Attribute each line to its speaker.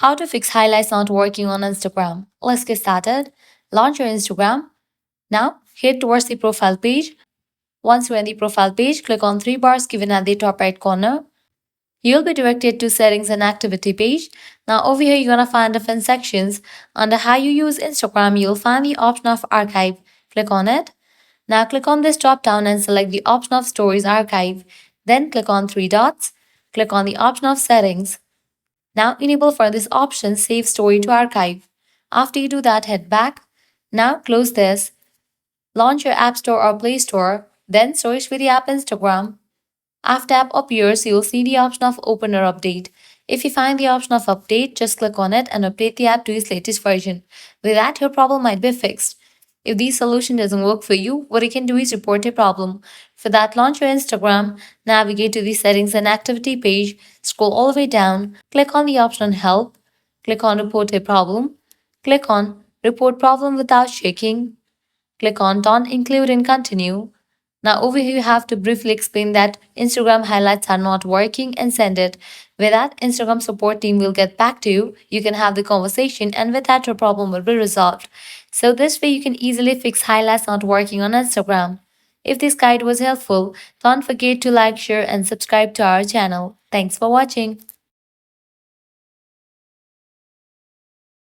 Speaker 1: How to fix highlights not working on Instagram. Let's get started. Launch your Instagram. Now, head towards the profile page. Once you're in the profile page, click on three bars given at the top right corner. You'll be directed to settings and activity page. Now over here, you're gonna find different sections. Under how you use Instagram, you'll find the option of archive. Click on it. Now click on this drop down and select the option of stories archive. Then click on three dots. Click on the option of settings. Now enable for this option save story to archive. After you do that, head back. Now close this. Launch your App Store or Play Store. Then search for the app Instagram. After app appears, you'll see the option of open or update. If you find the option of update, just click on it and update the app to its latest version. With that, your problem might be fixed. If the solution doesn't work for you, what you can do is report a problem. For that, launch your Instagram, navigate to the settings and activity page, scroll all the way down, click on the option on help, click on report a problem, click on report problem without shaking, click on don't include and continue. Now over here you have to briefly explain that Instagram highlights are not working and send it. With that, Instagram support team will get back to you. You can have the conversation and with that your problem will be resolved. So this way you can easily fix highlights not working on Instagram. If this guide was helpful, don't forget to like, share and subscribe to our channel. Thanks for watching.